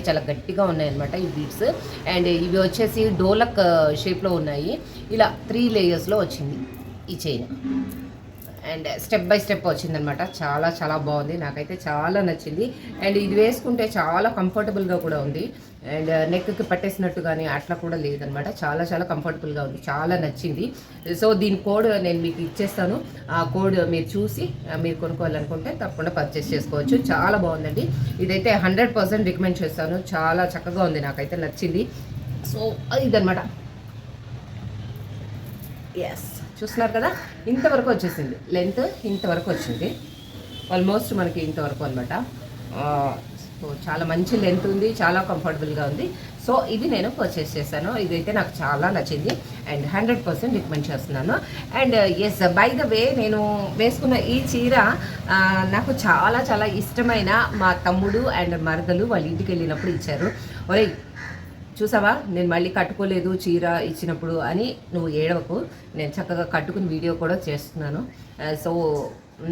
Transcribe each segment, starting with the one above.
చాలా గట్టిగా ఉన్నాయన్నమాట ఈ బీడ్స్. అండ్ ఇవి వచ్చేసి డోలక్ షేప్లో ఉన్నాయి. ఇలా 3 లేయర్స్లో వచ్చింది ఈ chain. And step by step వచ్చిందనమాట. చాలా చాలా బాగుంది, నాకైతే చాలా నచ్చింది. అండ్ ఇది వేసుకుంటే చాలా కంఫర్టబుల్గా కూడా ఉంది. అండ్ నెక్కి పట్టేసినట్టు కానీ అట్లా కూడా లేదనమాట. చాలా చాలా కంఫర్టబుల్గా ఉంది, చాలా నచ్చింది. సో దీని కోడ్ నేను మీకు ఇచ్చేస్తాను. ఆ కోడ్ మీరు చూసి మీరు కొనుక్కోవాలనుకుంటే తప్పకుండా పర్చేస్ చేసుకోవచ్చు. చాలా బాగుందండి. ఇదైతే 100% రికమెండ్ చేస్తాను. చాలా చక్కగా ఉంది, నాకైతే నచ్చింది. సో ఇదనమాట. ఎస్, చూస్తున్నారు కదా, ఇంతవరకు వచ్చేసింది. లెంత్ ఇంతవరకు వచ్చింది, ఆల్మోస్ట్ మనకి ఇంతవరకు అనమాట. సో చాలా మంచి లెంత్ ఉంది, చాలా కంఫర్టబుల్గా ఉంది. సో ఇది నేను పర్చేస్ చేశాను. ఇదైతే నాకు చాలా నచ్చింది అండ్ 100% రికమెండ్ చేస్తున్నాను. And yes, by the way, నేను వేసుకున్న ఈ చీర నాకు చాలా చాలా ఇష్టమైన మా తమ్ముడు అండ్ మరదలు వాళ్ళ ఇంటికి వెళ్ళినప్పుడు ఇచ్చారు. ఒరే చూసావా, నేను మళ్ళీ కట్టుకోలేదు చీర ఇచ్చినప్పుడు అని నువ్వు ఏడవకు, నేను చక్కగా కట్టుకుని వీడియో కూడా చేస్తున్నాను. సో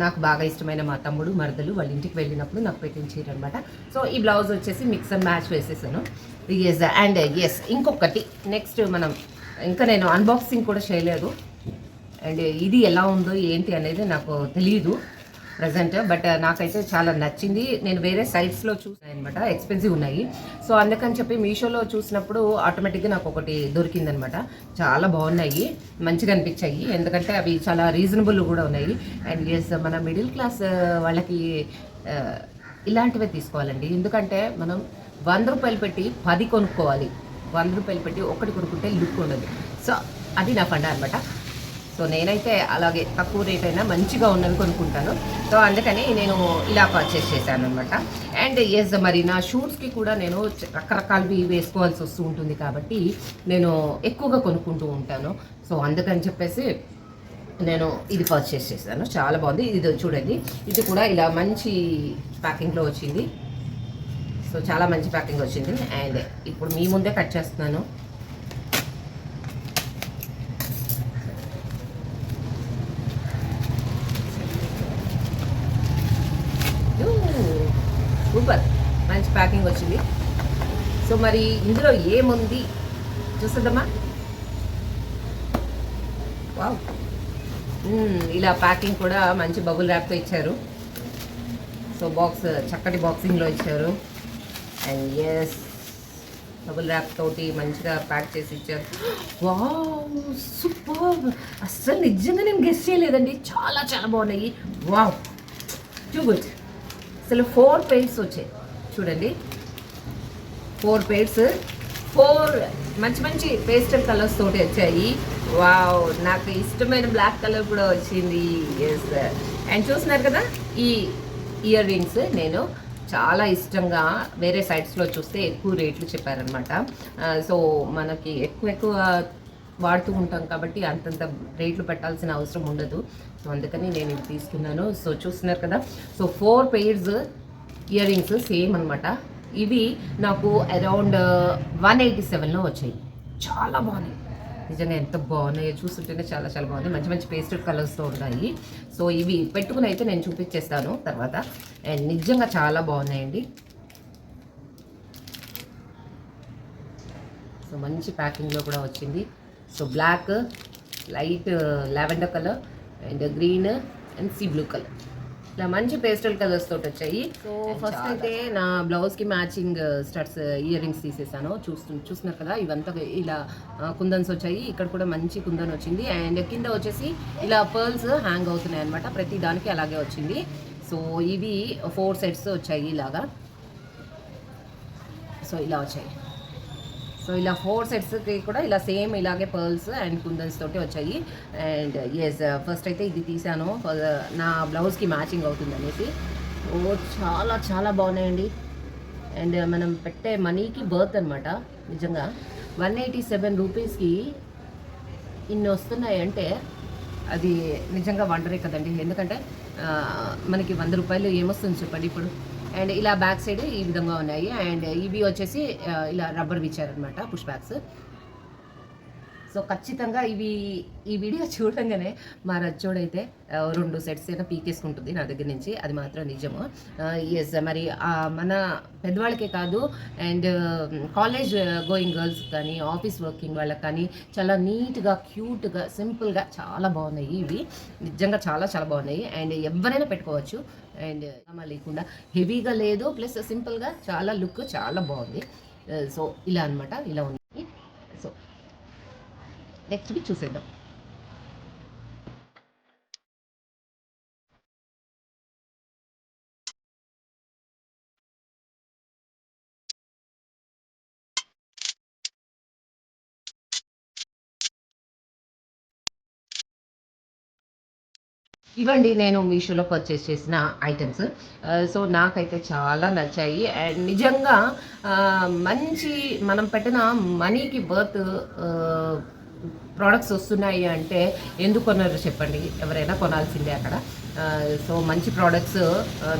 నాకు బాగా ఇష్టమైన మా తమ్ముడు మరదలు వాళ్ళ ఇంటికి వెళ్ళినప్పుడు నాకు పెట్టిన చీర అనమాట. సో ఈ బ్లౌజ్ వచ్చేసి మిక్స్ అండ్ మ్యాచ్ వేసేసాను. ఎస్, అండ్ ఎస్, ఇంకొకటి నెక్స్ట్ ఇంకా నేను అన్బాక్సింగ్ కూడా చేయలేదు. అండ్ ఇది ఎలా ఉందో ఏంటి అనేది నాకు తెలియదు ప్రజెంట్, బట్ నాకైతే చాలా నచ్చింది. నేను వేరే సైట్స్లో చూసాను అనమాట, ఎక్స్పెన్సివ్ ఉన్నాయి. సో అందుకని చెప్పి మీషోలో చూసినప్పుడు ఆటోమేటిక్గా నాకు ఒకటి దొరికిందనమాట. చాలా బాగున్నాయి, మంచిగా అనిపించాయి, ఎందుకంటే అవి చాలా రీజనబుల్ కూడా ఉన్నాయి. అండ్ ఎస్, మన మిడిల్ క్లాస్ వాళ్ళకి ఇలాంటివే తీసుకోవాలండి. ఎందుకంటే మనం 100 రూపాయలు పెట్టి 10 కొనుక్కోవాలి, 100 రూపాయలు పెట్టి ఒకటి కొనుక్కుంటే లుక్ ఉండదు. సో అది నా ఫండా అనమాట. సో నేనైతే అలాగే తక్కువ రేట్ అయినా మంచిగా ఉన్నవి కొనుక్కుంటాను. సో అందుకని నేను ఇలా పర్చేస్ చేశాను అనమాట. అండ్ ఎస్, మరి నా షూట్స్కి కూడా నేను రకరకాలవి వేసుకోవాల్సి వస్తూ ఉంటుంది కాబట్టి నేను ఎక్కువగా కొనుక్కుంటూ ఉంటాను. సో అందుకని చెప్పేసి నేను ఇది పర్చేస్ చేశాను. చాలా బాగుంది. ఇది చూడండి, ఇది కూడా ఇలా మంచి ప్యాకింగ్లో వచ్చింది. సో చాలా మంచి ప్యాకింగ్ వచ్చింది. అండ్ ఇప్పుడు మీ ముందే కట్ చేస్తున్నాను. సూపర్, మంచి ప్యాకింగ్ వచ్చింది. సో మరి ఇందులో ఏముంది చూస్తుందమ్మా. వావ్, ఇలా ప్యాకింగ్ కూడా మంచి బబుల్ ర్యాప్తో ఇచ్చారు. సో బాక్స్ చక్కటి బాక్సింగ్లో ఇచ్చారు. అండ్ ఎస్, బబుల్ ర్యాప్ తోటి మంచిగా ప్యాక్ చేసి ఇచ్చారు. వావ్, సూపర్, అస్సలు నిజంగా నేను గెస్ చేయలేదండి, చాలా చాలా బాగున్నాయి. Wow, too good. అసలు 4 పెయిర్స్ వచ్చాయి చూడండి, 4 పెయిర్స్, 4 మంచి మంచి పేస్టల్ కలర్స్ తోటి వచ్చాయి. వావ్, నాకు ఇష్టమైన బ్లాక్ కలర్ కూడా వచ్చింది. ఎస్, అండ్ చూస్తున్నారు కదా, ఈ ఇయర్ రింగ్స్ నేను చాలా ఇష్టంగా వేరే సైట్స్లో చూస్తే ఎక్కువ రేట్లు చెప్పారనమాట. సో మనకి ఎక్కువ వాడుతూ ఉంటాం కాబట్టి అంతంత రేట్లు పెట్టాల్సిన అవసరం ఉండదు. సో అందుకని నేను ఇది తీసుకున్నాను. సో చూస్తున్నారు కదా, so 4 pairs ear rings same అనమాట. ఇవి నాకు అరౌండ్ 187లో వచ్చాయి. చాలా బాగున్నాయి, నిజంగా ఎంత బాగున్నాయో చూస్తుంటేనే చాలా చాలా బాగుంది. మంచి మంచి పేస్టల్ కలర్స్తో ఉన్నాయి. సో ఇవి పెట్టుకుని అయితే నేను చూపించేస్తాను తర్వాత. అండ్ నిజంగా చాలా బాగున్నాయండి. సో మంచి ప్యాకింగ్లో కూడా వచ్చింది. So black, light lavender colour and green and sea blue colour, ఇలా మంచి పేస్టల్ కలర్స్ తోటి వచ్చాయి. సో ఫస్ట్ అయితే నా బ్లౌజ్కి మ్యాచింగ్ స్టడ్స్ ఇయర్ రింగ్స్ తీసేసాను. చూస్తున్నారు కదా, ఇవంతా ఇలా కుందన్స్ వచ్చాయి. ఇక్కడ కూడా మంచి కుందన్ వచ్చింది. అండ్ కింద వచ్చేసి ఇలా పర్ల్స్ హ్యాంగ్ అవుతున్నాయి అనమాట. ప్రతి దానికి అలాగే వచ్చింది. సో ఇవి 4 సెట్స్ వచ్చాయి ఇలాగా. సో ఇలా వచ్చాయి. సో ఇలా 4 సెట్స్కి కూడా ఇలా సేమ్ ఇలాగే పర్ల్స్ అండ్ కుందన్స్ తోటి వచ్చాయి. అండ్ ఎస్, ఫస్ట్ అయితే ఇది తీసాను నా బ్లౌజ్కి మ్యాచింగ్ అవుతుంది అనేసి. ఓ చాలా చాలా బాగున్నాయండి. అండ్ మనం పెట్టే మనీకి బర్త్ అనమాట. నిజంగా 187 రూపీస్కి ఇన్ని వస్తున్నాయి అంటే అది నిజంగా వండరే కదండి. ఎందుకంటే మనకి 100 రూపాయలు ఏమొస్తుంది చెప్పండి ఇప్పుడు. అండ్ ఇలా బ్యాక్ సైడ్ ఈ విధంగా ఉన్నాయి. అండ్ ఇవి వచ్చేసి ఇలా రబ్బర్ ఇచ్చారనమాట, పుష్ బ్యాగ్స్. సో సో ఖచ్చితంగా ఈ వీడియో చూడంగానే మా రచ్చోడైతే 2 సెట్స్ అయినా పీకేసుకుంటుంది నా దగ్గర నుంచి, అది మాత్రం నిజము. ఎస్, మరి మన పెద్దవాళ్ళకే కాదు, అండ్ కాలేజ్ గోయింగ్ గర్ల్స్ కానీ, ఆఫీస్ వర్కింగ్ వాళ్ళకి కానీ చాలా నీట్గా, క్యూట్గా, సింపుల్గా చాలా బాగున్నాయి ఇవి. నిజంగా చాలా చాలా బాగున్నాయి, అండ్ ఎవరైనా పెట్టుకోవచ్చు. అండ్ లేకుండా హెవీగా లేదు, ప్లస్ సింపుల్గా చాలా లుక్ చాలా బాగుంది. సో ఇలా అనమాట, ఇలా ఉంది. సో నెక్స్ట్ చూసేద్దాం. ఇవండి నేను మీషోలో పర్చేస్ చేసిన ఐటమ్స్. సో నాకైతే చాలా నచ్చాయి, అండ్ నిజంగా మంచి మనం పెట్టిన మనీకి వర్త్ ప్రోడక్ట్స్ వస్తున్నాయి అంటే ఎందుకు కొన్నారు చెప్పండి, ఎవరైనా కొనాల్సిందే అక్కడ. సో మంచి ప్రోడక్ట్స్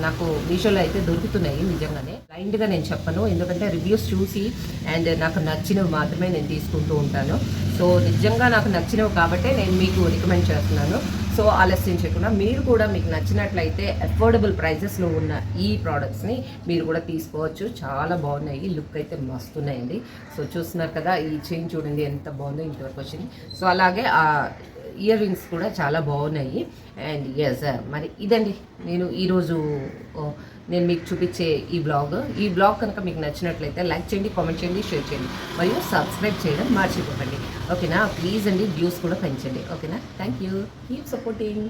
నాకు మీషోలో అయితే దొరుకుతున్నాయి నిజంగానే. బ్లైండ్గా నేను చెప్పను, ఎందుకంటే రివ్యూస్ చూసి అండ్ నాకు నచ్చినవి మాత్రమే నేను తీసుకుంటూ ఉంటాను. సో నిజంగా నాకు నచ్చినవి కాబట్టే నేను మీకు రికమెండ్ చేస్తున్నాను. సో ఆలస్యం చేయకుండా మీరు కూడా మీకు నచ్చినట్లయితే అఫోర్డబుల్ ప్రైజెస్లో ఉన్న ఈ ప్రోడక్ట్స్ని మీరు కూడా తీసుకోవచ్చు. చాలా బాగున్నాయి, లుక్ అయితే మస్తున్నాయండి. సో చూస్తున్నారు కదా, ఈ చైన్ చూడండి ఎంత బాగుందో, ఇంతవరకు వచ్చింది. సో అలాగే ఆ ఇయర్ రింగ్స్ కూడా చాలా బాగున్నాయి. అండ్ ఎస్, మరి ఇదండి నేను ఈరోజు నేను మీకు చూపించే ఈ బ్లాగ్ కనుక మీకు నచ్చినట్లయితే లైక్ చేయండి, కామెంట్ చేయండి, షేర్ చేయండి, మరియు సబ్స్క్రైబ్ చేయడం మర్చిపోకండి. ఓకేనా, ప్లీజ్ అండి వ్యూస్ కూడా పెంచండి. ఓకేనా, థ్యాంక్ యూ, కీప్ సపోర్టింగ్.